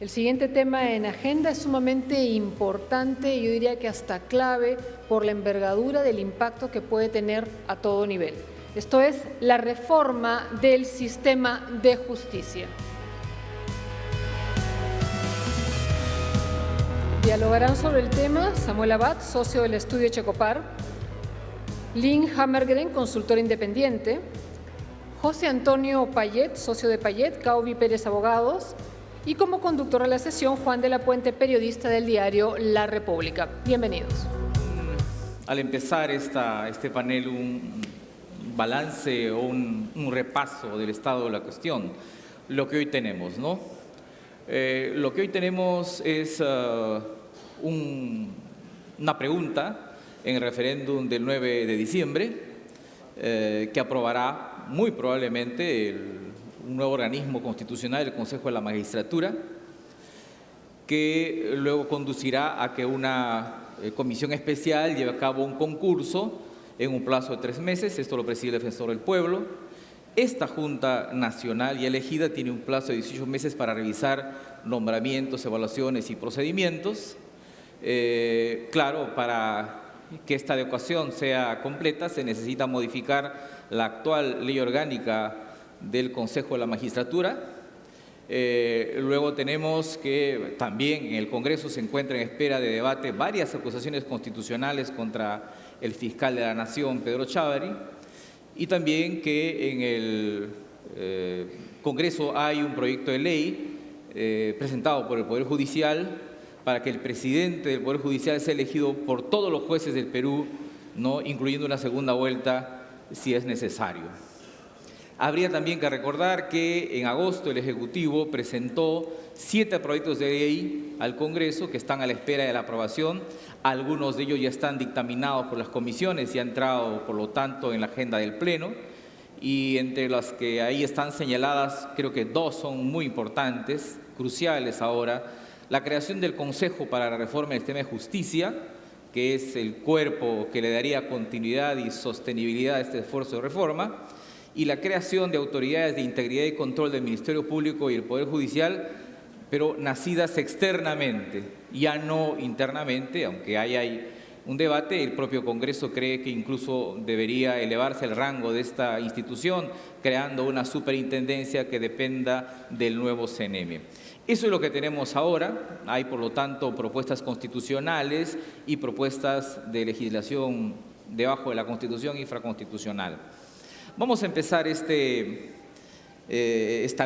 El siguiente tema en agenda es sumamente importante y yo diría que hasta clave por la envergadura del impacto que puede tener a todo nivel. Esto es la reforma del sistema de justicia. Dialogarán sobre el tema Samuel Abad, socio del estudio Checopar, Lynn Hammergren, consultor independiente, José Antonio Payet, socio de Payet, Caubi Pérez Abogados, y como conductor de la sesión, Juan de la Puente, periodista del diario La República. Bienvenidos. Al empezar este panel, un balance o un repaso del estado de la cuestión, lo que hoy tenemos, ¿no? Lo que hoy tenemos es una pregunta en el referéndum del 9 de diciembre que aprobará muy probablemente un nuevo organismo constitucional, el Consejo de la Magistratura, que luego conducirá a que una comisión especial lleve a cabo un concurso en un plazo de 3 meses. Esto lo preside el Defensor del Pueblo. Esta Junta Nacional ya elegida tiene un plazo de 18 meses para revisar nombramientos, evaluaciones y procedimientos. Claro, para que esta adecuación sea completa se necesita modificar la actual ley orgánica del Consejo de la Magistratura. Luego tenemos que también en el Congreso se encuentra en espera de debate varias acusaciones constitucionales contra el fiscal de la Nación, Pedro Chávarri, y también que en el Congreso hay un proyecto de ley presentado por el Poder Judicial para que el presidente del Poder Judicial sea elegido por todos los jueces del Perú, ¿no?, incluyendo una segunda vuelta si es necesario. Habría también que recordar que en agosto el Ejecutivo presentó 7 proyectos de ley al Congreso que están a la espera de la aprobación. Algunos de ellos ya están dictaminados por las comisiones y han entrado, por lo tanto, en la agenda del Pleno. Y entre las que ahí están señaladas, creo que 2 son muy importantes, cruciales ahora. La creación del Consejo para la Reforma del Sistema de Justicia, que es el cuerpo que le daría continuidad y sostenibilidad a este esfuerzo de reforma, y la creación de autoridades de integridad y control del Ministerio Público y el Poder Judicial, pero nacidas externamente, ya no internamente, aunque hay un debate. El propio Congreso cree que incluso debería elevarse el rango de esta institución, creando una superintendencia que dependa del nuevo CNM. Eso es lo que tenemos ahora. Hay, por lo tanto, propuestas constitucionales y propuestas de legislación debajo de la Constitución infraconstitucional. Vamos a empezar esta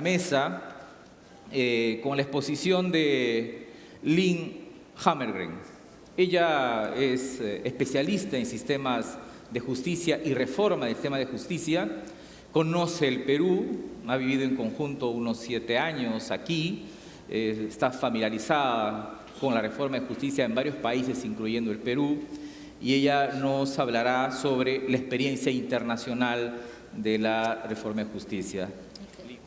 mesa con la exposición de Lynn Hammergren. Ella es especialista en sistemas de justicia y reforma del sistema de justicia, conoce el Perú, ha vivido en conjunto unos 7 años aquí, está familiarizada con la reforma de justicia en varios países, incluyendo el Perú, y ella nos hablará sobre la experiencia internacional de la reforma de justicia. Okay.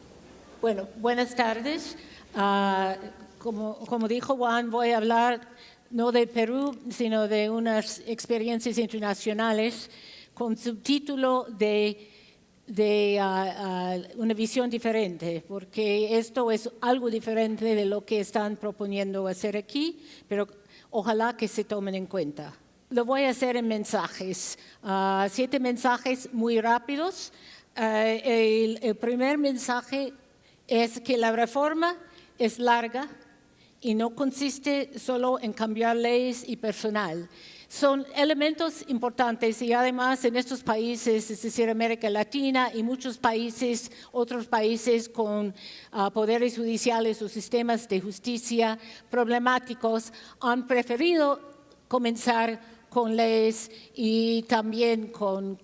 Bueno, buenas tardes. Como dijo Juan, voy a hablar no de Perú, sino de unas experiencias internacionales con subtítulo de una visión diferente, porque esto es algo diferente de lo que están proponiendo hacer aquí, pero ojalá que se tomen en cuenta. Lo voy a hacer en mensajes, 7 mensajes muy rápidos. El primer mensaje es que la reforma es larga y no consiste solo en cambiar leyes y personal. Son elementos importantes y además en estos países, es decir, América Latina y muchos países, otros países con poderes judiciales o sistemas de justicia problemáticos, han preferido comenzar con leyes y también con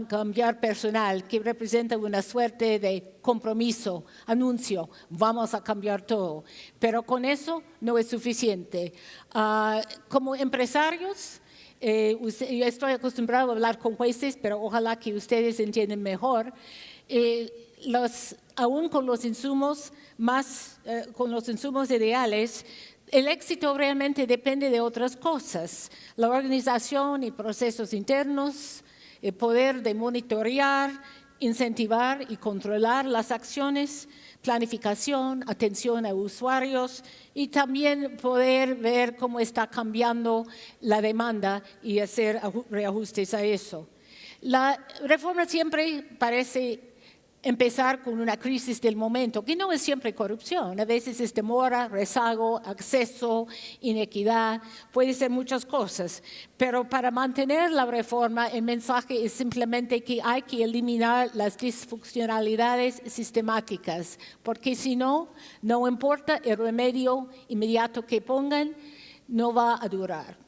cambiar personal, que representa una suerte de compromiso, anuncio, vamos a cambiar todo. Pero con eso no es suficiente. Como empresarios, yo estoy acostumbrado a hablar con jueces, pero ojalá que ustedes entiendan mejor. Aún con los insumos ideales, el éxito realmente depende de otras cosas, la organización y procesos internos, el poder de monitorear, incentivar y controlar las acciones, planificación, atención a usuarios y también poder ver cómo está cambiando la demanda y hacer reajustes a eso. La reforma siempre parece empezar con una crisis del momento, que no es siempre corrupción, a veces es demora, rezago, acceso, inequidad, puede ser muchas cosas. Pero para mantener la reforma, el mensaje es simplemente que hay que eliminar las disfuncionalidades sistemáticas, porque si no, no importa el remedio inmediato que pongan, no va a durar.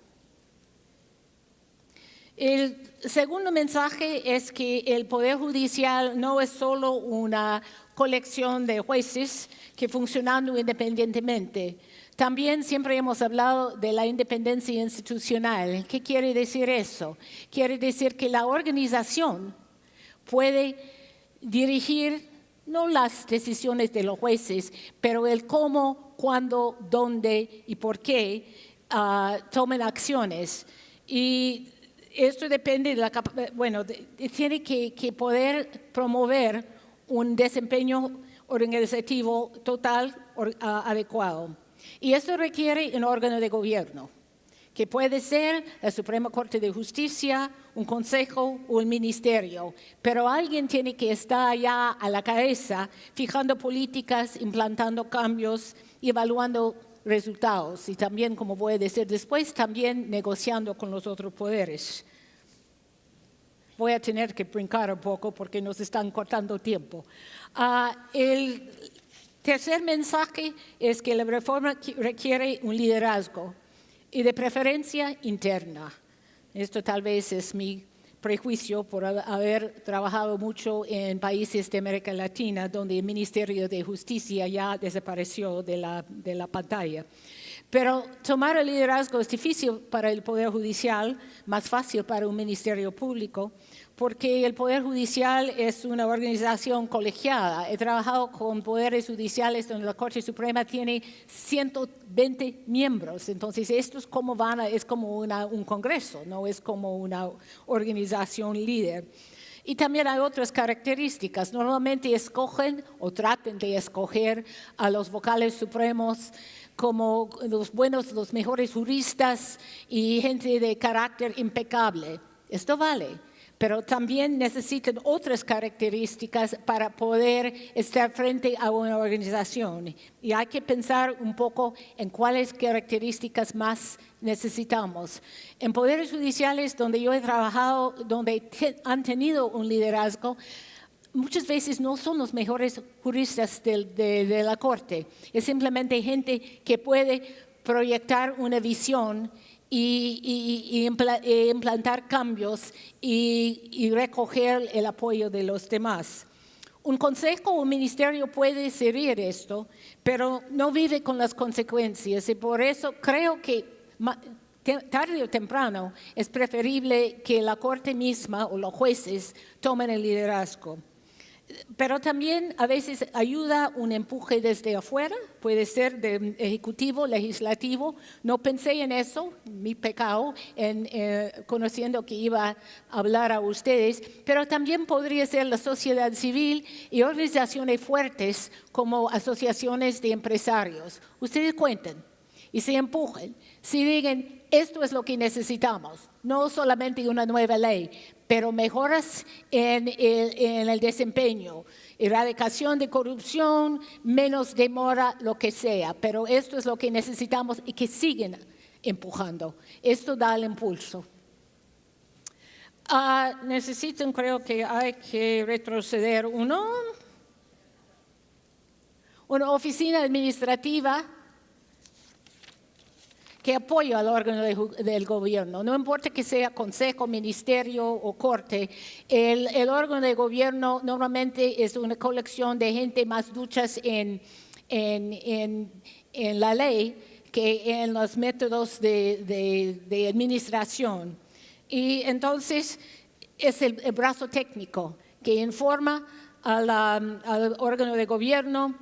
El segundo mensaje es que el Poder Judicial no es solo una colección de jueces que funcionan independientemente. También siempre hemos hablado de la independencia institucional. ¿Qué quiere decir eso? Quiere decir que la organización puede dirigir no las decisiones de los jueces, pero el cómo, cuándo, dónde y por qué tomen acciones. Y esto depende de la capacidad, tiene que poder promover un desempeño organizativo total adecuado. Y esto requiere un órgano de gobierno, que puede ser la Suprema Corte de Justicia, un consejo o un ministerio. Pero alguien tiene que estar allá a la cabeza, fijando políticas, implantando cambios y evaluando resultados. Y también, como voy a decir después, también negociando con los otros poderes. Voy a tener que brincar un poco porque nos están cortando tiempo. El tercer mensaje es que la reforma requiere un liderazgo y de preferencia interna. Esto tal vez es mi prejuicio por haber trabajado mucho en países de América Latina donde el Ministerio de Justicia ya desapareció de la pantalla. Pero tomar el liderazgo es difícil para el Poder Judicial, más fácil para un ministerio público, porque el Poder Judicial es una organización colegiada. He trabajado con poderes judiciales donde la Corte Suprema tiene 120 miembros. Entonces, esto es como un congreso, no es como una organización líder. Y también hay otras características. Normalmente escogen o tratan de escoger a los vocales supremos como los mejores juristas y gente de carácter impecable. Esto vale, pero también necesitan otras características para poder estar frente a una organización. Y hay que pensar un poco en cuáles características más necesitamos. En poderes judiciales donde yo he trabajado, donde han tenido un liderazgo, muchas veces no son los mejores juristas de la Corte. Es simplemente gente que puede proyectar una visión y implantar cambios y recoger el apoyo de los demás. Un consejo o un ministerio puede servir esto, pero no vive con las consecuencias. Y por eso creo que tarde o temprano es preferible que la Corte misma o los jueces tomen el liderazgo. Pero también a veces ayuda un empuje desde afuera, puede ser de ejecutivo, legislativo. No pensé en eso, mi pecado, conociendo que iba a hablar a ustedes, pero también podría ser la sociedad civil y organizaciones fuertes como asociaciones de empresarios. Ustedes cuenten y se empujen, si digan, esto es lo que necesitamos, no solamente una nueva ley, pero mejoras en el desempeño, erradicación de corrupción, menos demora, lo que sea. Pero esto es lo que necesitamos y que siguen empujando. Esto da el impulso. Creo que hay que retroceder una oficina administrativa que apoya al órgano del gobierno. No importa que sea consejo, ministerio o corte, el órgano de gobierno normalmente es una colección de gente más duchas en la ley que en los métodos de administración. Y entonces es el brazo técnico que informa al órgano de gobierno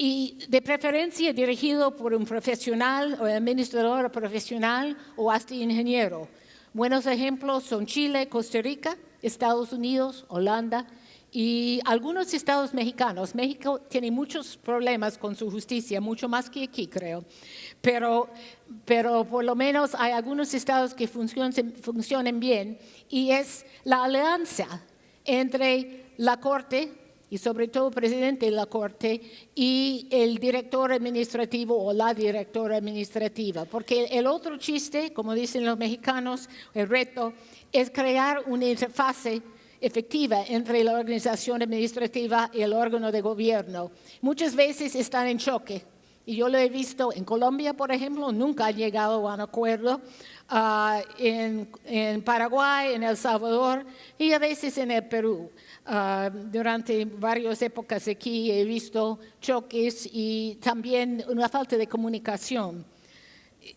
y de preferencia dirigido por un profesional o administrador profesional o hasta ingeniero. Buenos ejemplos son Chile, Costa Rica, Estados Unidos, Holanda Y algunos estados mexicanos, México tiene muchos problemas con su justicia, mucho más que aquí, creo. Pero por lo menos hay algunos estados que funcionan bien, y es la alianza entre la Corte, y sobre todo el presidente de la Corte, y el director administrativo o la directora administrativa. Porque el otro chiste, como dicen los mexicanos, el reto, es crear una interfase efectiva entre la organización administrativa y el órgano de gobierno. Muchas veces están en choque. Y yo lo he visto en Colombia, por ejemplo, nunca han llegado a un acuerdo. En Paraguay, en El Salvador y a veces en el Perú. Durante varias épocas aquí he visto choques y también una falta de comunicación.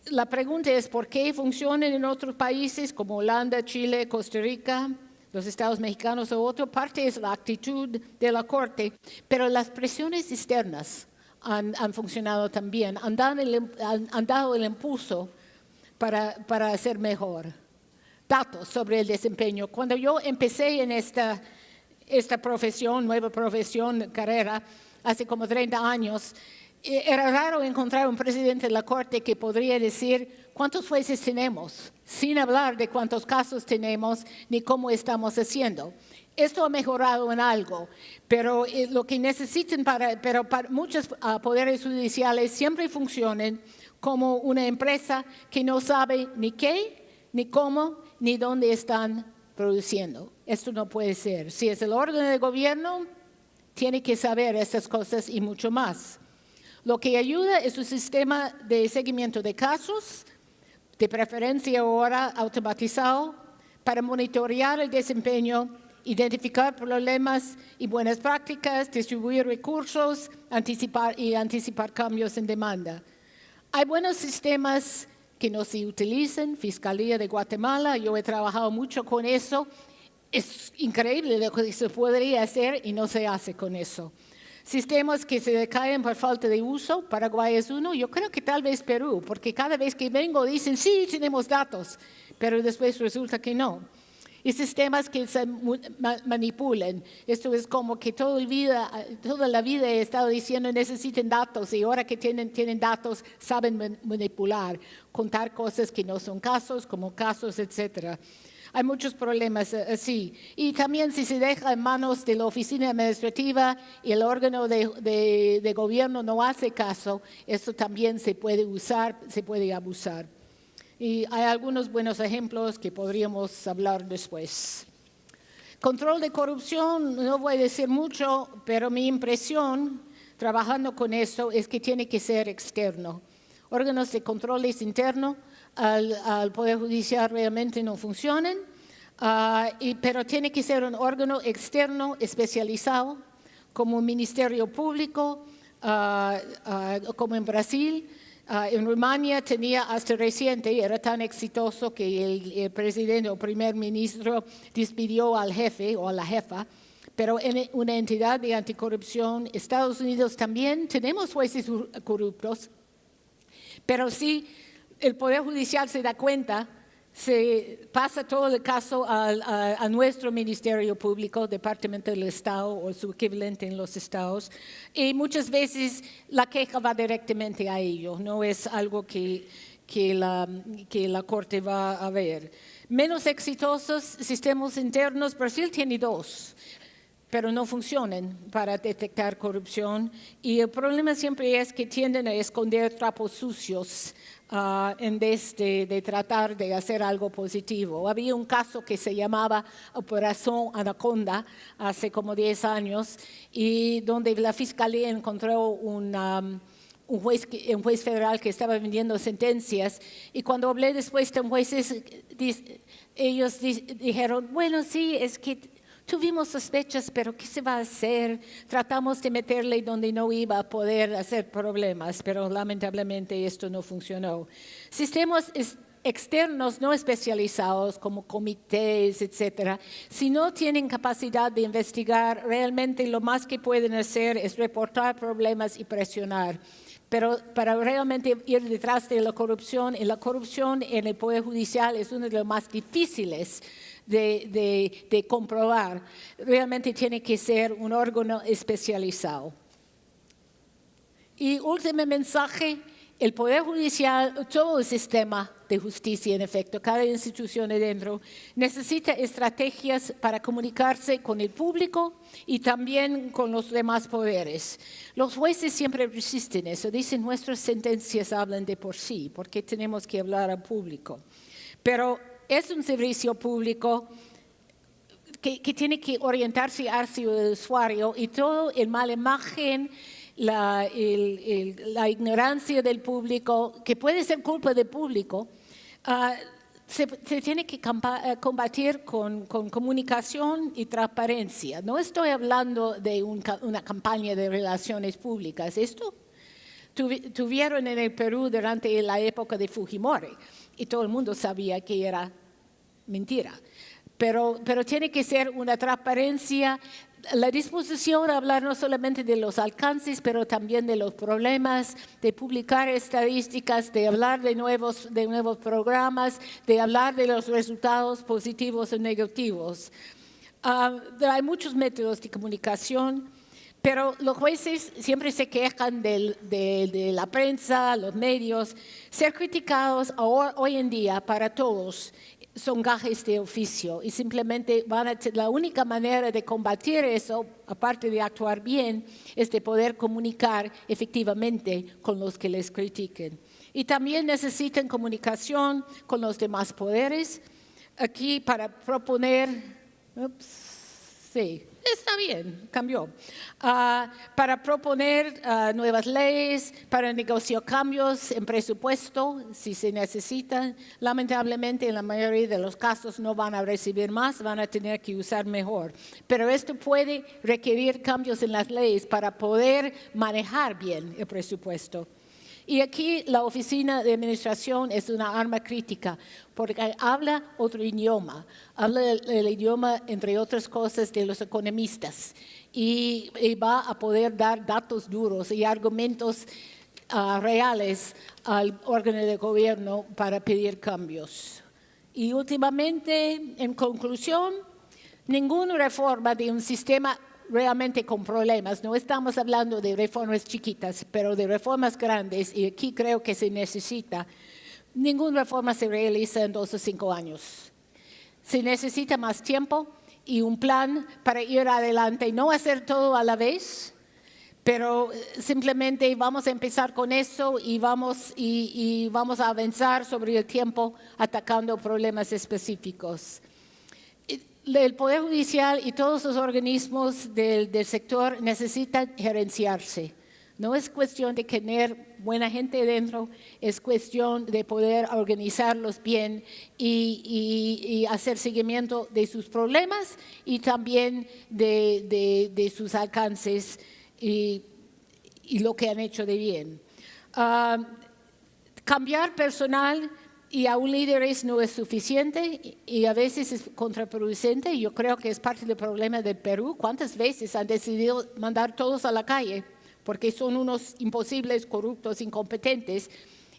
La pregunta es ¿por qué funcionan en otros países como Holanda, Chile, Costa Rica, los estados mexicanos o otra parte es la actitud de la Corte, pero las presiones externas han funcionado también, han dado el impulso para hacer mejor. Datos sobre el desempeño. Cuando yo empecé en esta profesión, nueva profesión, carrera, hace como 30 años, era raro encontrar un presidente de la Corte que podría decir cuántos jueces tenemos, sin hablar de cuántos casos tenemos ni cómo estamos haciendo. Esto ha mejorado en algo, pero lo que necesitan para muchos poderes judiciales siempre funcionan como una empresa que no sabe ni qué, ni cómo, ni dónde están produciendo. Esto no puede ser. Si es el órgano de gobierno, tiene que saber estas cosas y mucho más. Lo que ayuda es un sistema de seguimiento de casos, de preferencia ahora automatizado, para monitorear el desempeño, identificar problemas y buenas prácticas, distribuir recursos, anticipar cambios en demanda. Hay buenos sistemas que no se utilizan, Fiscalía de Guatemala, yo he trabajado mucho con eso. Es increíble lo que se podría hacer y no se hace con eso. Sistemas que se decaen por falta de uso, Paraguay es uno, yo creo que tal vez Perú, porque cada vez que vengo dicen, sí, tenemos datos, pero después resulta que no. Y sistemas que se manipulan. Esto es como que toda la vida he estado diciendo necesitan datos y ahora que tienen datos saben manipular, contar cosas que no son casos, como casos, etc. Hay muchos problemas así. Y también si se deja en manos de la oficina administrativa y el órgano de gobierno no hace caso, eso también se puede usar, se puede abusar. Y hay algunos buenos ejemplos que podríamos hablar después. Control de corrupción, no voy a decir mucho, pero mi impresión, trabajando con eso, es que tiene que ser externo. Órganos de controles internos al Poder Judicial realmente no funcionan, pero tiene que ser un órgano externo especializado, como un ministerio público, como en Brasil. En Rumania tenía hasta reciente, era tan exitoso que el presidente o primer ministro despidió al jefe o a la jefa, pero en una entidad de anticorrupción, Estados Unidos también tenemos jueces corruptos, pero si el Poder Judicial se da cuenta, se pasa todo el caso a nuestro Ministerio Público, Departamento del Estado o su equivalente en los estados, y muchas veces la queja va directamente a ellos, no es algo que la Corte va a ver. Menos exitosos sistemas internos, Brasil tiene 2. Pero no funcionan para detectar corrupción y el problema siempre es que tienden a esconder trapos sucios en vez de tratar de hacer algo positivo. Había un caso que se llamaba Operación Anaconda hace como 10 años y donde la Fiscalía encontró un juez federal que estaba vendiendo sentencias y cuando hablé después con jueces, ellos dijeron, bueno, sí, es que tuvimos sospechas, pero ¿qué se va a hacer? Tratamos de meterle donde no iba a poder hacer problemas, pero lamentablemente esto no funcionó. Sistemas externos no especializados como comités, etcétera, si no tienen capacidad de investigar, realmente lo más que pueden hacer es reportar problemas y presionar. Pero para realmente ir detrás de la corrupción, y la corrupción en el Poder Judicial es uno de los más difíciles de comprobar. Realmente tiene que ser un órgano especializado. Y último mensaje, el Poder Judicial, todo el sistema de justicia, en efecto, cada institución adentro, necesita estrategias para comunicarse con el público y también con los demás poderes. Los jueces siempre resisten eso, dicen nuestras sentencias hablan de por sí, porque tenemos que hablar al público. Pero es un servicio público que tiene que orientarse hacia el usuario y todo el mala imagen, la ignorancia del público, que puede ser culpa del público, se tiene que combatir con comunicación y transparencia. No estoy hablando de una campaña de relaciones públicas. Esto tuvieron en el Perú durante la época de Fujimori y todo el mundo sabía que era mentira. Pero tiene que ser una transparencia, la disposición a hablar no solamente de los alcances, pero también de los problemas, de publicar estadísticas, de hablar de nuevos programas, de hablar de los resultados positivos o negativos. Hay muchos métodos de comunicación, pero los jueces siempre se quejan de la prensa, los medios. Ser criticados hoy en día para todos son gajes de oficio y simplemente la única manera de combatir eso, aparte de actuar bien, es de poder comunicar efectivamente con los que les critiquen. Y también necesitan comunicación con los demás poderes. Aquí para proponer, sí, está bien, cambió. Para proponer nuevas leyes, para negociar cambios en presupuesto, si se necesitan. Lamentablemente, en la mayoría de los casos no van a recibir más, van a tener que usar mejor. Pero esto puede requerir cambios en las leyes para poder manejar bien el presupuesto. Y aquí la oficina de administración es una arma crítica porque habla otro idioma, habla el idioma, entre otras cosas, de los economistas y va a poder dar datos duros y argumentos reales al órgano de gobierno para pedir cambios. Y últimamente, en conclusión, ninguna reforma de un sistema realmente con problemas. No estamos hablando de reformas chiquitas, pero de reformas grandes, y aquí creo que se necesita. Ninguna reforma se realiza en 2 o 5 años. Se necesita más tiempo y un plan para ir adelante. No hacer todo a la vez, pero simplemente vamos a empezar con eso y vamos a avanzar sobre el tiempo atacando problemas específicos. El Poder Judicial y todos los organismos del sector necesitan gerenciarse. No es cuestión de tener buena gente dentro, es cuestión de poder organizarlos bien y hacer seguimiento de sus problemas y también de sus alcances y lo que han hecho de bien. Cambiar personal y aún líderes no es suficiente y a veces es contraproducente. Yo creo que es parte del problema del Perú. ¿Cuántas veces han decidido mandar todos a la calle? Porque son unos imposibles, corruptos, incompetentes.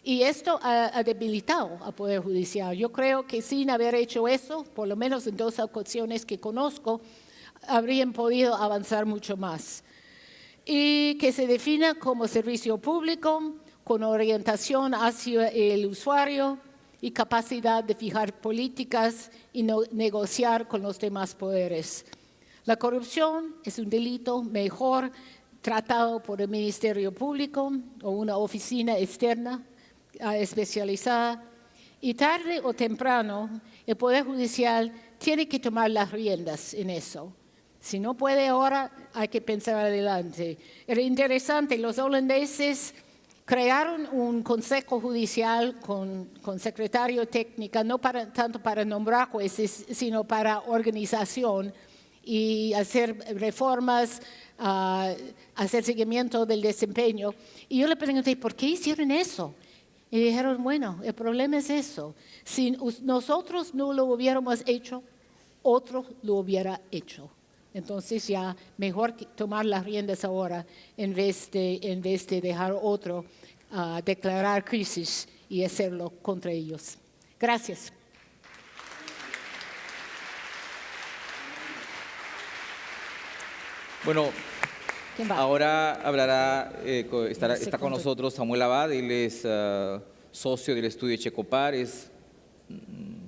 Y esto ha debilitado al Poder Judicial. Yo creo que sin haber hecho eso, por lo menos en 2 ocasiones que conozco, habrían podido avanzar mucho más. Y que se defina como servicio público, con orientación hacia el usuario, y capacidad de fijar políticas y negociar con los demás poderes. La corrupción es un delito mejor tratado por el Ministerio Público o una oficina externa especializada. Y tarde o temprano, el Poder Judicial tiene que tomar las riendas en eso. Si no puede ahora, hay que pensar adelante. Era interesante, los holandeses crearon un consejo judicial con secretario técnico, no tanto para nombrar jueces, sino para organización y hacer reformas, hacer seguimiento del desempeño. Y yo le pregunté, ¿por qué hicieron eso? Y dijeron, bueno, el problema es eso. Si nosotros no lo hubiéramos hecho, otro lo hubiera hecho. Entonces ya mejor tomar las riendas ahora en vez de dejar otro declarar crisis y hacerlo contra ellos. Gracias. Bueno, ¿Quién va? ahora hablará, está con nosotros Samuel Abad, él es socio del estudio Checopar, es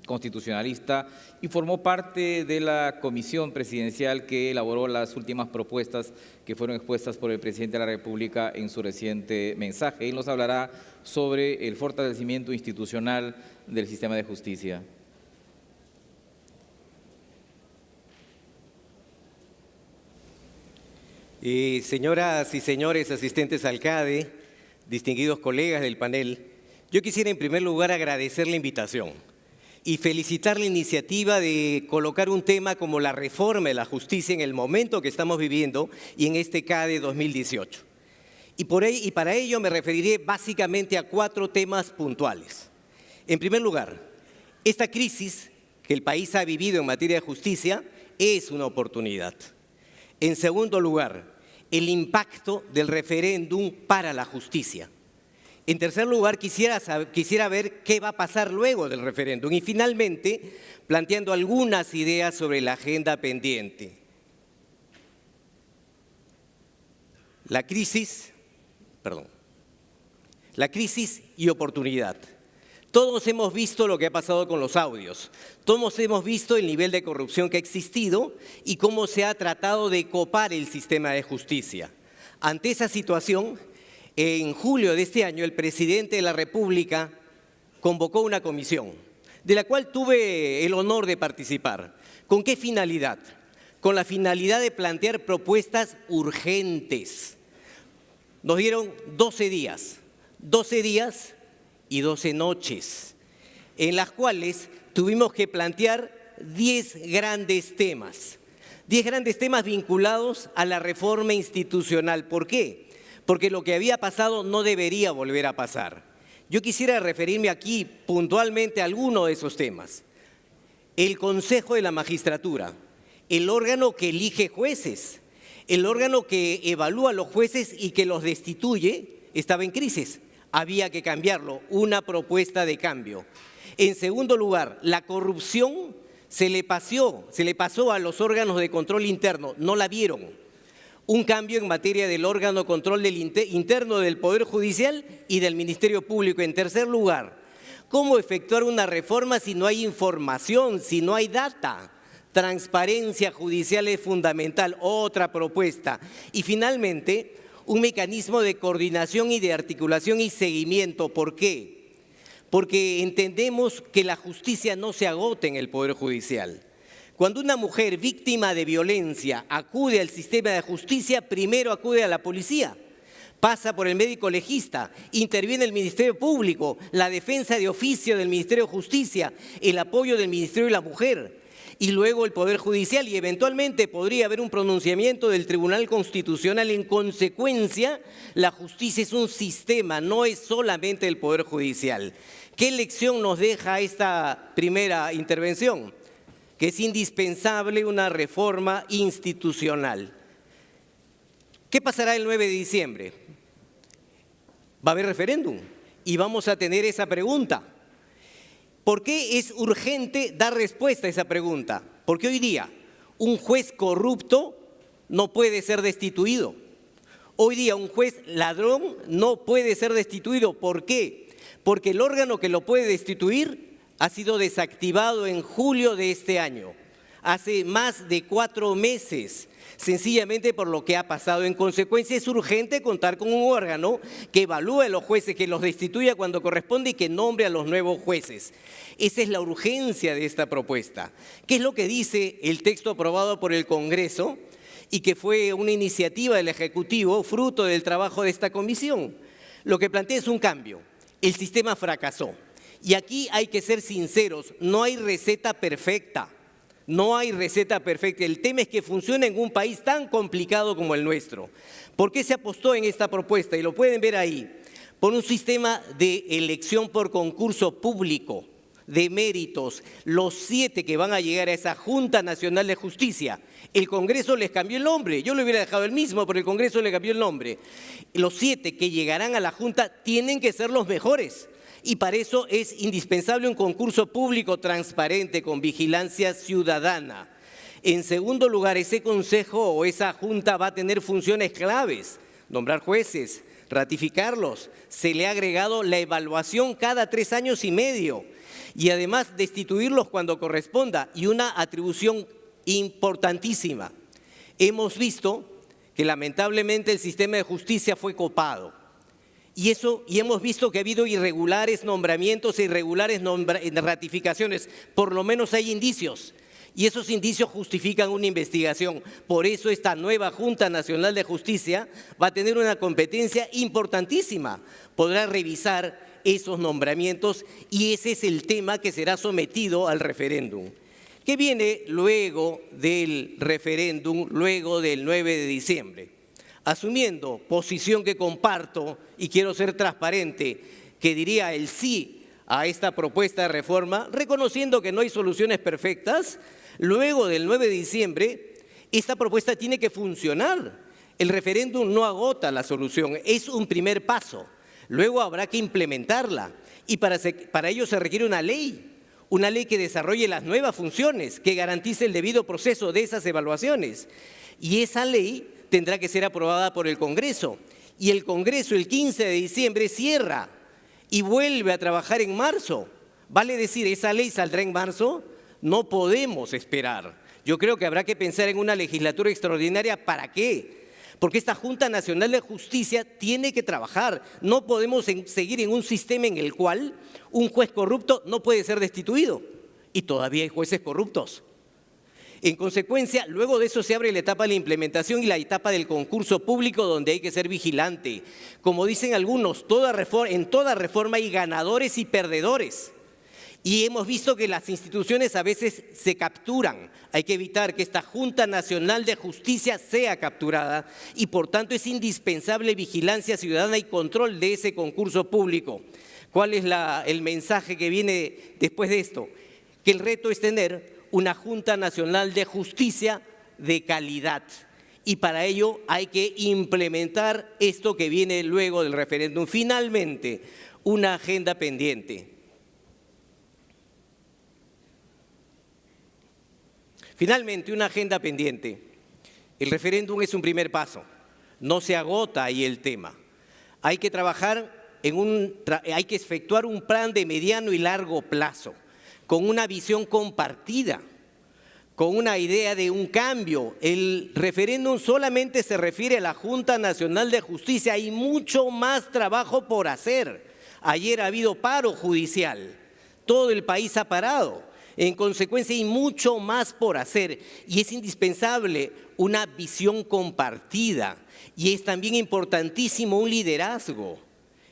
constitucionalista y formó parte de la comisión presidencial que elaboró las últimas propuestas que fueron expuestas por el presidente de la República en su reciente mensaje. Él nos hablará sobre el fortalecimiento institucional del sistema de justicia. Señoras y señores asistentes al CADE, distinguidos colegas del panel, yo quisiera en primer lugar agradecer la invitación y felicitar la iniciativa de colocar un tema como la reforma de la justicia en el momento que estamos viviendo y en este CADE 2018. Y para ello me referiré básicamente a 4 temas puntuales. En primer lugar, esta crisis que el país ha vivido en materia de justicia es una oportunidad. En segundo lugar, el impacto del referéndum para la justicia. En tercer lugar, quisiera ver qué va a pasar luego del referéndum. Y finalmente, planteando algunas ideas sobre la agenda pendiente. La crisis y oportunidad. Todos hemos visto lo que ha pasado con los audios. Todos hemos visto el nivel de corrupción que ha existido y cómo se ha tratado de copar el sistema de justicia. Ante esa situación, en julio de este año, el presidente de la República convocó una comisión, de la cual tuve el honor de participar. ¿Con qué finalidad? Con la finalidad de plantear propuestas urgentes. Nos dieron 12 días y 12 noches, en las cuales tuvimos que plantear 10 grandes temas. 10 grandes temas vinculados a la reforma institucional. ¿Por qué? Porque lo que había pasado no debería volver a pasar. Yo quisiera referirme aquí puntualmente a alguno de esos temas. El Consejo de la Magistratura, el órgano que elige jueces, el órgano que evalúa a los jueces y que los destituye, estaba en crisis. Había que cambiarlo, una propuesta de cambio. En segundo lugar, la corrupción se le pasó a los órganos de control interno, no la vieron. Un cambio en materia del órgano de control interno del Poder Judicial y del Ministerio Público. En tercer lugar, ¿cómo efectuar una reforma si no hay información, si no hay data? Transparencia judicial es fundamental, otra propuesta. Y finalmente, un mecanismo de coordinación y de articulación y seguimiento. ¿Por qué? Porque entendemos que la justicia no se agota en el Poder Judicial. Cuando una mujer víctima de violencia acude al sistema de justicia, primero acude a la policía, pasa por el médico legista, interviene el Ministerio Público, la defensa de oficio del Ministerio de Justicia, el apoyo del Ministerio de la Mujer y luego el Poder Judicial, y eventualmente podría haber un pronunciamiento del Tribunal Constitucional. En consecuencia, la justicia es un sistema, no es solamente el Poder Judicial. ¿Qué lección nos deja esta primera intervención? Que es indispensable una reforma institucional. ¿Qué pasará el 9 de diciembre? Va a haber referéndum y vamos a tener esa pregunta. ¿Por qué es urgente dar respuesta a esa pregunta? Porque hoy día un juez corrupto no puede ser destituido. Hoy día un juez ladrón no puede ser destituido. ¿Por qué? Porque el órgano que lo puede destituir ha sido desactivado en julio de este año, hace más de 4 meses, sencillamente por lo que ha pasado. En consecuencia, es urgente contar con un órgano que evalúe a los jueces, que los destituya cuando corresponde y que nombre a los nuevos jueces. Esa es la urgencia de esta propuesta. ¿Qué es lo que dice el texto aprobado por el Congreso y que fue una iniciativa del Ejecutivo, fruto del trabajo de esta comisión? Lo que plantea es un cambio. El sistema fracasó. Y aquí hay que ser sinceros, no hay receta perfecta, no hay receta perfecta. El tema es que funciona en un país tan complicado como el nuestro. ¿Por qué se apostó en esta propuesta? Y lo pueden ver ahí, por un sistema de elección por concurso público, de méritos. Los 7 que van a llegar a esa Junta Nacional de Justicia, el Congreso les cambió el nombre. Yo lo hubiera dejado el mismo, pero el Congreso le cambió el nombre. Los 7 que llegarán a la Junta tienen que ser los mejores. Y para eso es indispensable un concurso público transparente con vigilancia ciudadana. En segundo lugar, ese consejo o esa junta va a tener funciones claves: nombrar jueces, ratificarlos. Se le ha agregado la evaluación cada 3 años y medio y además destituirlos cuando corresponda, y una atribución importantísima. Hemos visto que lamentablemente el sistema de justicia fue copado y hemos visto que ha habido irregulares nombramientos e irregulares ratificaciones. Por lo menos hay indicios y esos indicios justifican una investigación. Por eso esta nueva Junta Nacional de Justicia va a tener una competencia importantísima. Podrá revisar esos nombramientos y ese es el tema que será sometido al referéndum. ¿Qué viene luego del referéndum, luego del 9 de diciembre? Asumiendo posición que comparto y quiero ser transparente, que diría el sí a esta propuesta de reforma, reconociendo que no hay soluciones perfectas, luego del 9 de diciembre, esta propuesta tiene que funcionar. El referéndum no agota la solución, es un primer paso. Luego habrá que implementarla y para ello se requiere una ley que desarrolle las nuevas funciones, que garantice el debido proceso de esas evaluaciones. Y esa ley tendrá que ser aprobada por el Congreso. Y el Congreso el 15 de diciembre cierra y vuelve a trabajar en marzo. ¿Vale decir, esa ley saldrá en marzo? No podemos esperar. Yo creo que habrá que pensar en una legislatura extraordinaria. ¿Para qué? Porque esta Junta Nacional de Justicia tiene que trabajar. No podemos seguir en un sistema en el cual un juez corrupto no puede ser destituido. Y todavía hay jueces corruptos. En consecuencia, luego de eso se abre la etapa de la implementación y la etapa del concurso público, donde hay que ser vigilante. Como dicen algunos, en toda reforma hay ganadores y perdedores. Y hemos visto que las instituciones a veces se capturan. Hay que evitar que esta Junta Nacional de Justicia sea capturada y por tanto es indispensable vigilancia ciudadana y control de ese concurso público. ¿Cuál es el mensaje que viene después de esto? Que el reto es tener una Junta Nacional de Justicia de calidad. Y para ello hay que implementar esto que viene luego del referéndum. Finalmente, una agenda pendiente. Finalmente, una agenda pendiente. El referéndum es un primer paso. No se agota ahí el tema. Hay que hay que efectuar un plan de mediano y largo plazo, con una visión compartida, con una idea de un cambio. El referéndum solamente se refiere a la Junta Nacional de Justicia. Hay mucho más trabajo por hacer. Ayer ha habido paro judicial. Todo el país ha parado. En consecuencia, hay mucho más por hacer y es indispensable una visión compartida. Y es también importantísimo un liderazgo.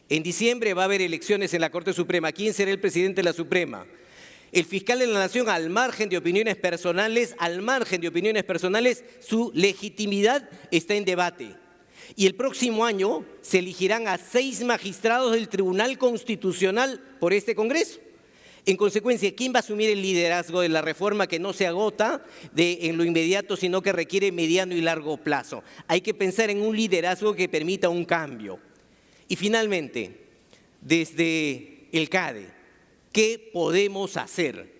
En diciembre va a haber elecciones en la Corte Suprema. ¿Quién será el presidente de la Suprema? El fiscal de la Nación, al margen de opiniones personales, su legitimidad está en debate. Y el próximo año se elegirán a 6 magistrados del Tribunal Constitucional por este Congreso. En consecuencia, ¿quién va a asumir el liderazgo de la reforma que no se agota en lo inmediato, sino que requiere mediano y largo plazo? Hay que pensar en un liderazgo que permita un cambio. Y finalmente, desde el CADE, ¿qué podemos hacer?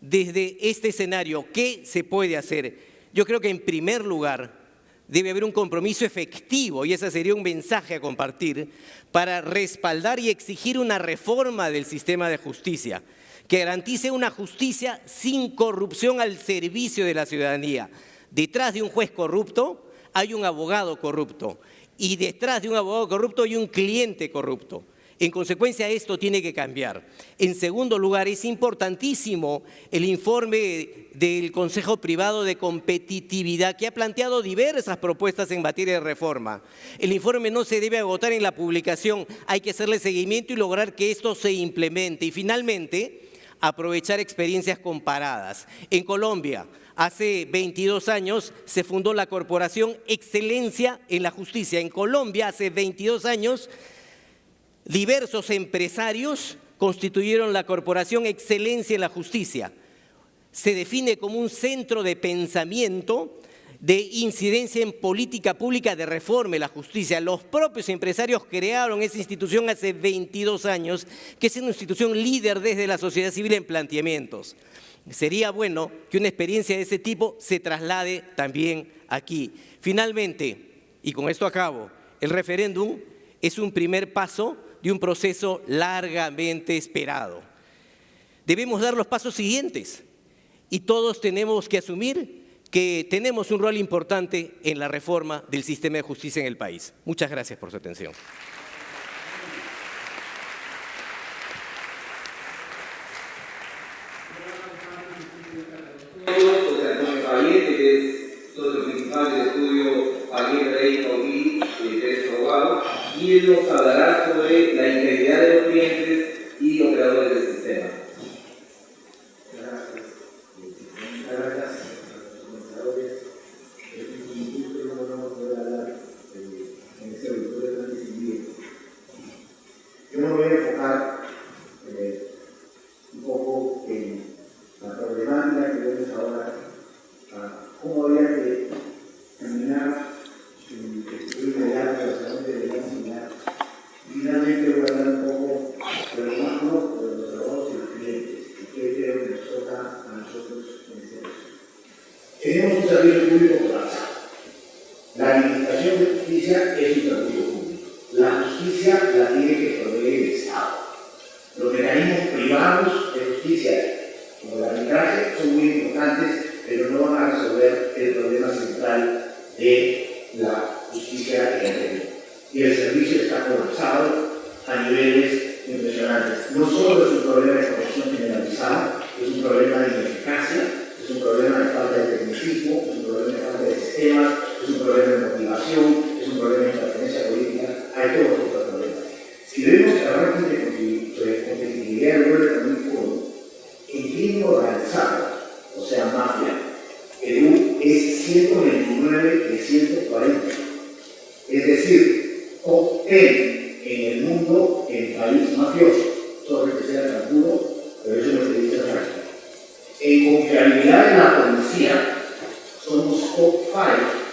Desde este escenario, ¿qué se puede hacer? Yo creo que en primer lugar debe haber un compromiso efectivo, y ese sería un mensaje a compartir, para respaldar y exigir una reforma del sistema de justicia, que garantice una justicia sin corrupción al servicio de la ciudadanía. Detrás de un juez corrupto hay un abogado corrupto, y detrás de un abogado corrupto hay un cliente corrupto. En consecuencia, esto tiene que cambiar. En segundo lugar, es importantísimo el informe del Consejo Privado de Competitividad, que ha planteado diversas propuestas en materia de reforma. El informe no se debe agotar en la publicación, hay que hacerle seguimiento y lograr que esto se implemente. Y finalmente, aprovechar experiencias comparadas. En Colombia, hace 22 años se fundó la Corporación Excelencia en la Justicia. En Colombia, hace 22 años, diversos empresarios constituyeron la Corporación Excelencia en la Justicia. Se define como un centro de pensamiento, de incidencia en política pública de reforma de la justicia. Los propios empresarios crearon esa institución hace 22 años, que es una institución líder desde la sociedad civil en planteamientos. Sería bueno que una experiencia de ese tipo se traslade también aquí. Finalmente, y con esto acabo, el referéndum es un primer paso de un proceso largamente esperado. Debemos dar los pasos siguientes y todos tenemos que asumir que tenemos un rol importante en la reforma del sistema de justicia en el país. Muchas gracias por su atención. José Antonio Payet, que es socio principal del estudio Payet, Rey, Taubí, Pérez Abogado, y él nos hablará sobre la integridad de los clientes y operadores del sistema. Yo me voy a enfocar un poco en la problemática que vemos ahora, a cómo habría que caminar y construir mediante hacia dónde deberíamos caminar. Y finalmente voy a hablar un poco de lo macro, de los trabajos y los clientes, y qué creo que nos toca a nosotros en este caso. Tenemos un servicio público colapsado. La administración de justicia es un servicio público. La justicia la tiene que proveer el Estado. Los mecanismos privados de justicia, como el arbitraje, son muy importantes, pero no van a resolver el problema central de la justicia en el Perú. Y el servicio está colapsado a niveles impresionantes. No solo es un problema de corrupción generalizada, es un problema de ineficacia, es un problema de falta de tecnicismo, es un problema de falta de sistemas, es un problema de motivación, es un problema de pertenencia política, hay todos estos problemas. Si debemos hablar de competitividad del orden también en crimen organizado, o sea, mafia, Perú es 129 de 140. Es decir, top 10 en el mundo en país mafioso. Sobre que sea tan duro, pero eso no se dice en práctica. En confiabilidad de la policía, somos top 5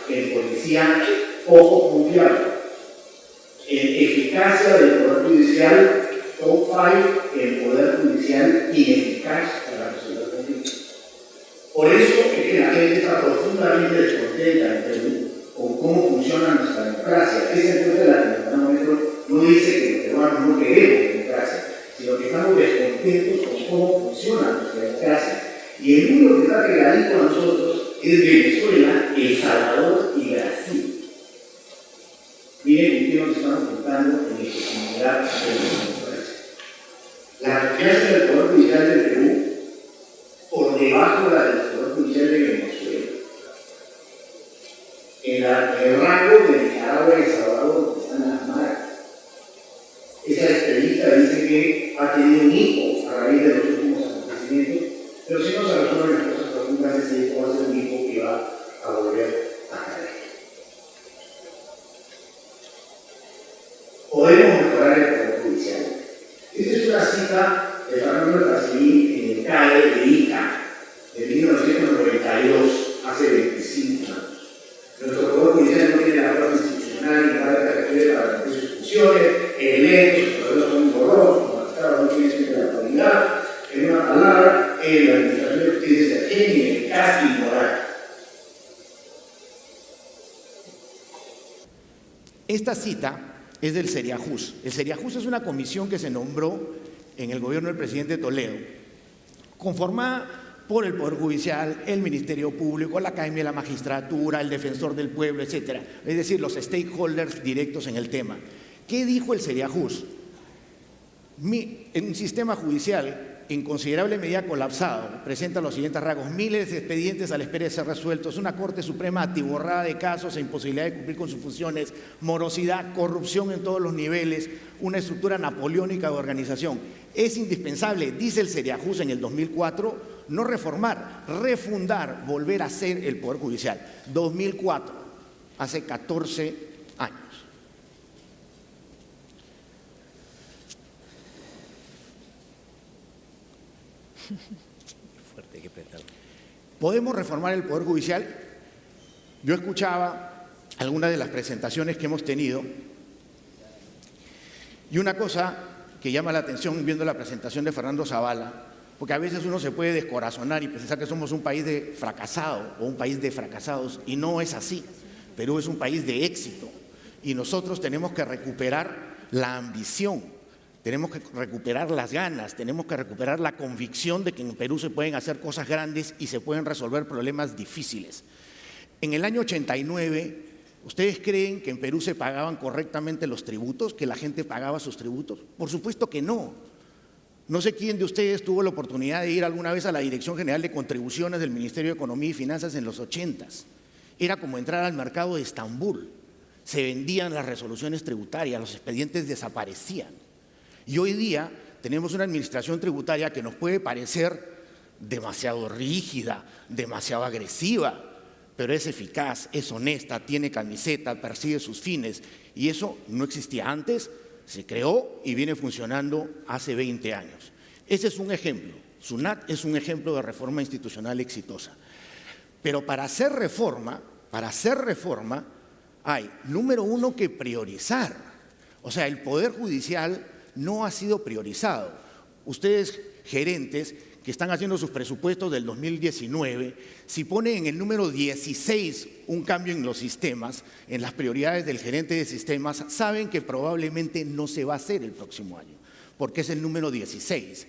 en policía poco confiable. En eficacia del Poder Judicial, top 5 en Poder Judicial ineficaz para resolver conflictos. Por eso es que la gente está profundamente descontenta en Perú con cómo funciona nuestra democracia. Esa encuesta de Latinoamérica no dice que los peruanos no queremos democracia, sino que estamos descontentos con cómo funciona nuestra democracia. Y el único que está pegadito a nosotros es Venezuela, El Salvador y Brasil. Miren con qué nos estamos contando en legitimidad de la democracia. La confianza del Poder Judicial de Perú por debajo de la del Poder Judicial de Venezuela. En el rango de Nicaragua y El Salvador, donde están las maras. Esa experiencia dice que ha tenido un hijo a raíz de los últimos acontecimientos, pero si no se resuelven las cosas profundas, ese hijo va a ser un hijo que va a volver a caer. Podemos mejorar el Poder Judicial. Esta es una cita de Fernando Castellín en el CAE de Ica, de 1992, hace 25 años. Nuestro Poder Judicial no tiene la fuerza institucional ni la que requiere para cumplir sus funciones, elementos, sus procesos son borrosos, los magistrados no tienen siempre la autoridad. En una palabra, la administración de justicia es ineficaz y inmoral. Esta cita es del Seriajus. El Seriajus es una comisión que se nombró en el gobierno del presidente Toledo, conformada por el Poder Judicial, el Ministerio Público, la Academia de la Magistratura, el Defensor del Pueblo, etc. Es decir, los stakeholders directos en el tema. ¿Qué dijo el Seriajus? En un sistema judicial en considerable medida colapsado, presenta los siguientes rasgos: miles de expedientes a la espera de ser resueltos, una Corte Suprema atiborrada de casos e imposibilidad de cumplir con sus funciones, morosidad, corrupción en todos los niveles, una estructura napoleónica de organización. Es indispensable, dice el Seriajus en el 2004, no reformar, refundar, volver a ser el Poder Judicial. 2004, hace 14 años. Fuerte, que prestar. ¿Podemos reformar el Poder Judicial? Yo escuchaba algunas de las presentaciones que hemos tenido y una cosa que llama la atención viendo la presentación de Fernando Zavala porque a veces uno se puede descorazonar y pensar que somos un país de fracasado o un país de fracasados, y no es así. Perú es un país de éxito y nosotros tenemos que recuperar la ambición, tenemos que recuperar las ganas, tenemos que recuperar la convicción de que en Perú se pueden hacer cosas grandes y se pueden resolver problemas difíciles. En el año 89, ¿ustedes creen que en Perú se pagaban correctamente los tributos, que la gente pagaba sus tributos? Por supuesto que no. No sé quién de ustedes tuvo la oportunidad de ir alguna vez a la Dirección General de Contribuciones del Ministerio de Economía y Finanzas en los 80s. Era como entrar al mercado de Estambul. Se vendían las resoluciones tributarias, los expedientes desaparecían. Y hoy día tenemos una administración tributaria que nos puede parecer demasiado rígida, demasiado agresiva, pero es eficaz, es honesta, tiene camiseta, persigue sus fines. Y eso no existía antes, se creó y viene funcionando hace 20 años. Ese es un ejemplo. SUNAT es un ejemplo de reforma institucional exitosa. Pero para hacer reforma hay, número uno, que priorizar. O sea, el Poder Judicial no ha sido priorizado. Ustedes, gerentes, que están haciendo sus presupuestos del 2019, si ponen en el número 16 un cambio en los sistemas, en las prioridades del gerente de sistemas, saben que probablemente no se va a hacer el próximo año, porque es el número 16.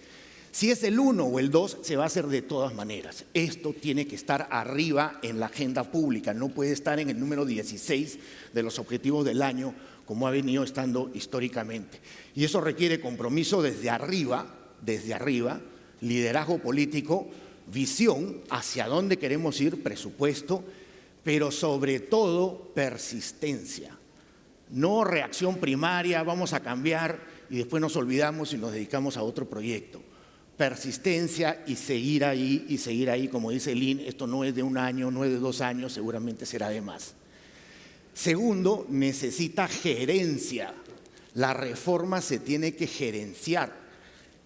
Si es el 1 o el 2, se va a hacer de todas maneras. Esto tiene que estar arriba en la agenda pública, no puede estar en el número 16 de los objetivos del año, como ha venido estando históricamente. Y eso requiere compromiso desde arriba, liderazgo político, visión hacia dónde queremos ir, presupuesto, pero sobre todo persistencia. No reacción primaria, vamos a cambiar y después nos olvidamos y nos dedicamos a otro proyecto. Persistencia y seguir ahí, como dice Lynn, esto no es de un año, no es de 2 años, seguramente será de más. Segundo, necesita gerencia. La reforma se tiene que gerenciar.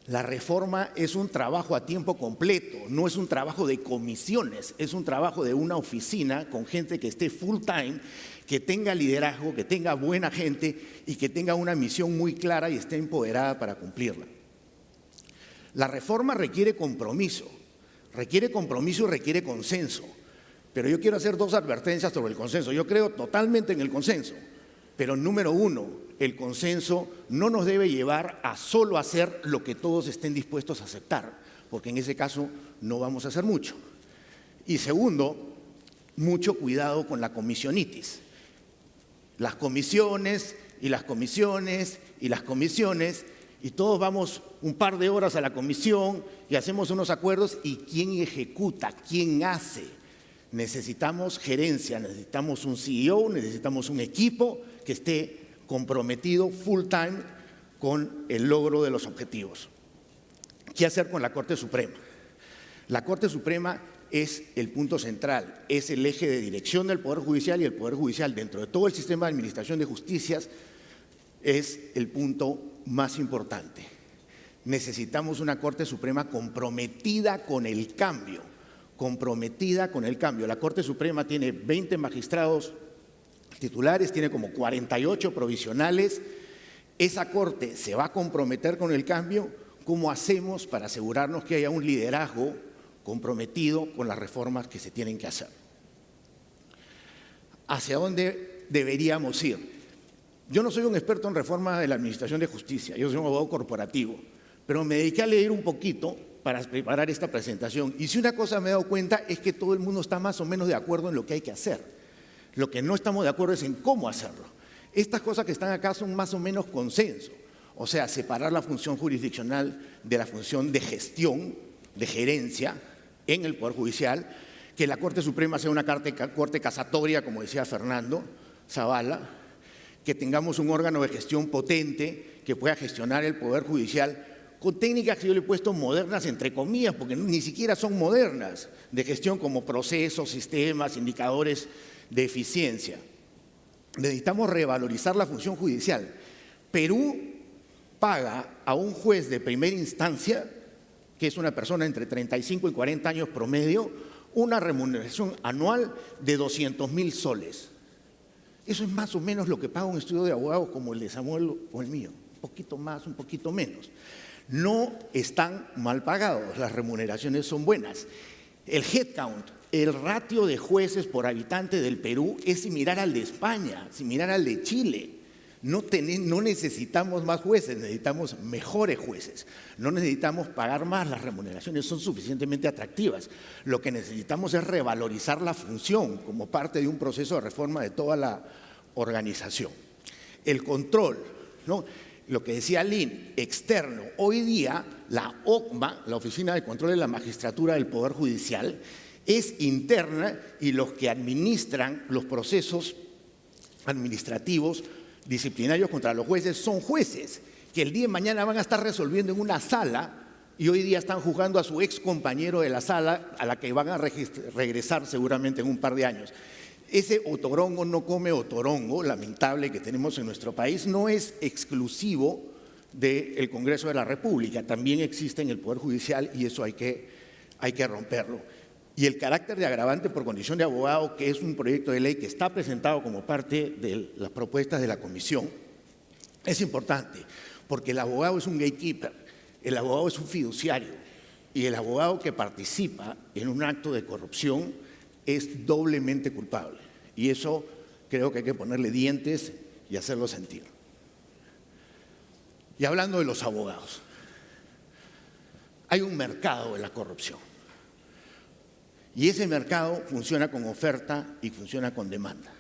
La reforma es un trabajo a tiempo completo, no es un trabajo de comisiones, es un trabajo de una oficina con gente que esté full time, que tenga liderazgo, que tenga buena gente y que tenga una misión muy clara y esté empoderada para cumplirla. La reforma requiere compromiso y requiere consenso. Pero yo quiero hacer 2 advertencias sobre el consenso. Yo creo totalmente en el consenso, pero número 1, el consenso no nos debe llevar a solo hacer lo que todos estén dispuestos a aceptar, porque en ese caso no vamos a hacer mucho. Y segundo, mucho cuidado con la comisionitis. Las comisiones y las comisiones y las comisiones, y todos vamos un par de horas a la comisión y hacemos unos acuerdos, y ¿quién ejecuta? ¿Quién hace? Necesitamos gerencia, necesitamos un CEO, necesitamos un equipo que esté comprometido full time con el logro de los objetivos. ¿Qué hacer con la Corte Suprema? La Corte Suprema es el punto central, es el eje de dirección del Poder Judicial, y el Poder Judicial dentro de todo el sistema de administración de justicias es el punto más importante. Necesitamos una Corte Suprema comprometida con el cambio, La Corte Suprema tiene 20 magistrados titulares, tiene como 48 provisionales. Esa Corte se va a comprometer con el cambio. ¿Cómo hacemos para asegurarnos que haya un liderazgo comprometido con las reformas que se tienen que hacer? ¿Hacia dónde deberíamos ir? Yo no soy un experto en reforma de la administración de justicia, yo soy un abogado corporativo, pero me dediqué a leer un poquito para preparar esta presentación. Y si una cosa me he dado cuenta es que todo el mundo está más o menos de acuerdo en lo que hay que hacer. Lo que no estamos de acuerdo es en cómo hacerlo. Estas cosas que están acá son más o menos consenso. O sea, separar la función jurisdiccional de la función de gestión, de gerencia en el Poder Judicial, que la Corte Suprema sea una corte casatoria, como decía Fernando Zavala, que tengamos un órgano de gestión potente que pueda gestionar el Poder Judicial con técnicas que yo le he puesto modernas, entre comillas, porque ni siquiera son modernas, de gestión como procesos, sistemas, indicadores de eficiencia. Necesitamos revalorizar la función judicial. Perú paga a un juez de primera instancia, que es una persona entre 35 y 40 años promedio, una remuneración anual de 200.000 soles. Eso es más o menos lo que paga un estudio de abogados como el de Samuel o el mío, poquito más, un poquito menos. No están mal pagados, las remuneraciones son buenas. El headcount, el ratio de jueces por habitante del Perú es similar al de España, similar al de Chile. No necesitamos más jueces, necesitamos mejores jueces. No necesitamos pagar más, las remuneraciones son suficientemente atractivas. Lo que necesitamos es revalorizar la función como parte de un proceso de reforma de toda la organización. El control, ¿no? Lo que decía Lynn, externo. Hoy día la OCMA, la Oficina de Control de la Magistratura del Poder Judicial, es interna y los que administran los procesos administrativos disciplinarios contra los jueces son jueces que el día de mañana van a estar resolviendo en una sala y hoy día están juzgando a su ex compañero de la sala a la que van a regresar seguramente en un par de años. Ese otorongo no come otorongo, lamentable, que tenemos en nuestro país, no es exclusivo del Congreso de la República, también existe en el Poder Judicial y eso hay que romperlo. Y el carácter de agravante por condición de abogado, que es un proyecto de ley que está presentado como parte de las propuestas de la Comisión, es importante, porque el abogado es un gatekeeper, el abogado es un fiduciario, y el abogado que participa en un acto de corrupción es doblemente culpable. Y eso creo que hay que ponerle dientes y hacerlo sentir. Y hablando de los abogados, hay un mercado de la corrupción. Y ese mercado funciona con oferta y funciona con demanda.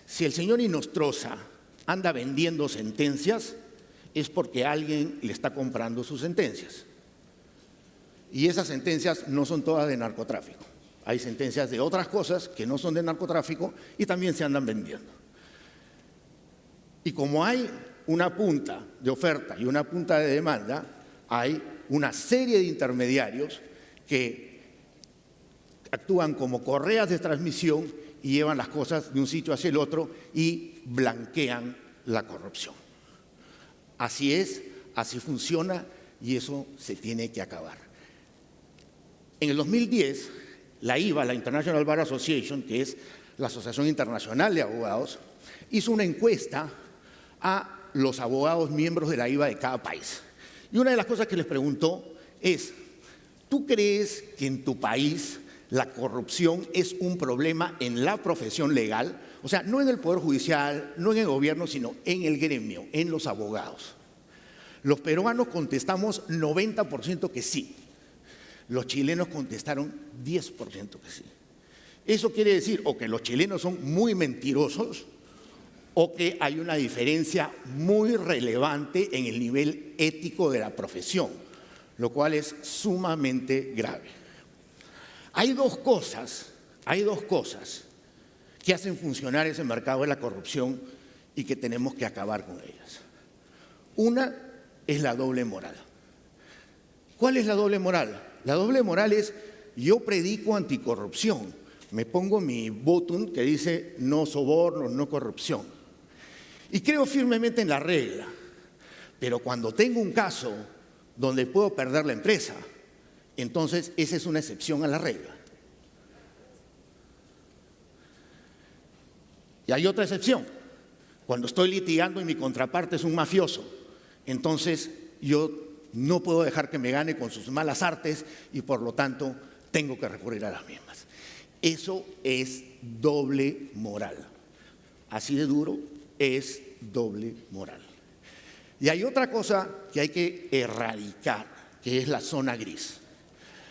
Si el señor Inostroza anda vendiendo sentencias, es porque alguien le está comprando sus sentencias. Y esas sentencias no son todas de narcotráfico. Hay sentencias de otras cosas que no son de narcotráfico y también se andan vendiendo. Y como hay una punta de oferta y una punta de demanda, hay una serie de intermediarios que actúan como correas de transmisión y llevan las cosas de un sitio hacia el otro y blanquean la corrupción. Así es, así funciona y eso se tiene que acabar. En el 2010, la IBA, la International Bar Association, que es la Asociación Internacional de Abogados, hizo una encuesta a los abogados miembros de la IBA de cada país. Y una de las cosas que les preguntó es, ¿tú crees que en tu país la corrupción es un problema en la profesión legal? O sea, no en el Poder Judicial, no en el gobierno, sino en el gremio, en los abogados. Los peruanos contestamos 90% que sí. Los chilenos contestaron 10% que sí. Eso quiere decir o que los chilenos son muy mentirosos o que hay una diferencia muy relevante en el nivel ético de la profesión, lo cual es sumamente grave. Hay dos cosas que hacen funcionar ese mercado de la corrupción y que tenemos que acabar con ellas. Una es la doble moral. ¿Cuál es la doble moral? La doble moral es, yo predico anticorrupción, me pongo mi botón que dice no soborno, no corrupción. Y creo firmemente en la regla, pero cuando tengo un caso donde puedo perder la empresa, entonces esa es una excepción a la regla. Y hay otra excepción, cuando estoy litigando y mi contraparte es un mafioso, entonces yo no puedo dejar que me gane con sus malas artes y por lo tanto tengo que recurrir a las mismas. Eso es doble moral. Así de duro es doble moral. Y hay otra cosa que hay que erradicar, que es la zona gris.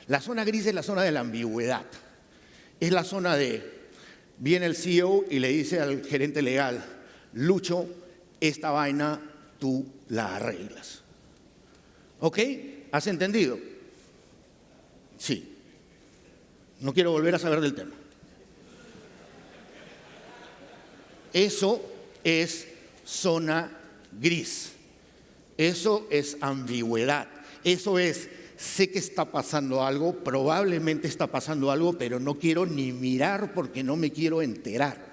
La zona gris es la zona de la ambigüedad. Es la zona de, viene el CEO y le dice al gerente legal, Lucho, esta vaina tú la arreglas. ¿Ok? ¿Has entendido? Sí. No quiero volver a saber del tema. Eso es zona gris. Eso es ambigüedad. Eso es, sé que está pasando algo, probablemente está pasando algo, pero no quiero ni mirar porque no me quiero enterar.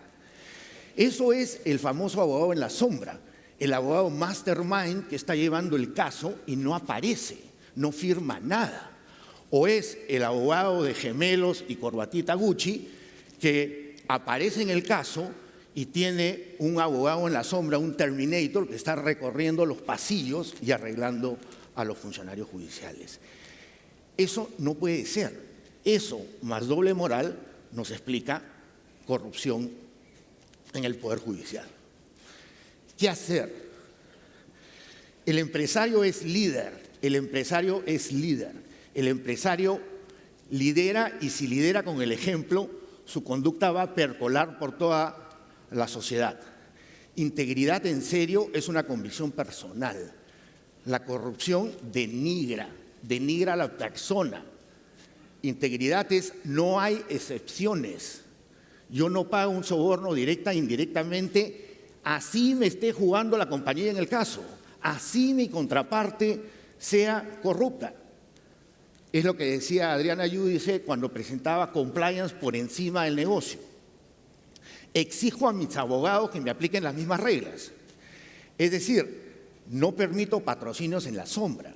Eso es el famoso abogado en la sombra. El abogado mastermind que está llevando el caso y no aparece, no firma nada. O es el abogado de gemelos y corbatita Gucci que aparece en el caso y tiene un abogado en la sombra, un Terminator, que está recorriendo los pasillos y arreglando a los funcionarios judiciales. Eso no puede ser. Eso, más doble moral, nos explica corrupción en el Poder Judicial. ¿Qué hacer? El empresario es líder, el empresario es líder. El empresario lidera, y si lidera con el ejemplo, su conducta va a percolar por toda la sociedad. Integridad en serio es una convicción personal. La corrupción denigra a la persona. Integridad es no hay excepciones. Yo no pago un soborno directa e indirectamente, así me esté jugando la compañía en el caso, así mi contraparte sea corrupta. Es lo que decía Adriana Giudice cuando presentaba compliance por encima del negocio. Exijo a mis abogados que me apliquen las mismas reglas. Es decir, no permito patrocinios en la sombra.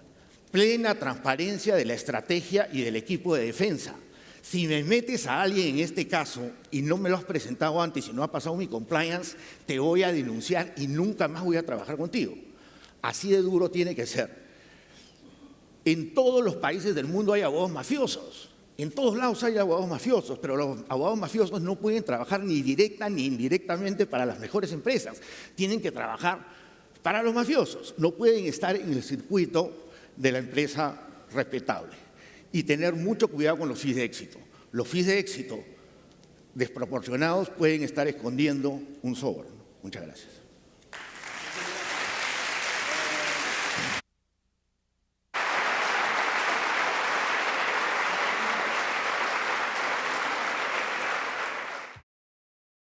Plena transparencia de la estrategia y del equipo de defensa. Si me metes a alguien en este caso y no me lo has presentado antes y no ha pasado mi compliance, te voy a denunciar y nunca más voy a trabajar contigo. Así de duro tiene que ser. En todos los países del mundo hay abogados mafiosos. En todos lados hay abogados mafiosos, pero los abogados mafiosos no pueden trabajar ni directa ni indirectamente para las mejores empresas. Tienen que trabajar para los mafiosos. No pueden estar en el circuito de la empresa respetable. Y tener mucho cuidado con los fees de éxito. Los fees de éxito desproporcionados pueden estar escondiendo un soborno. Muchas gracias.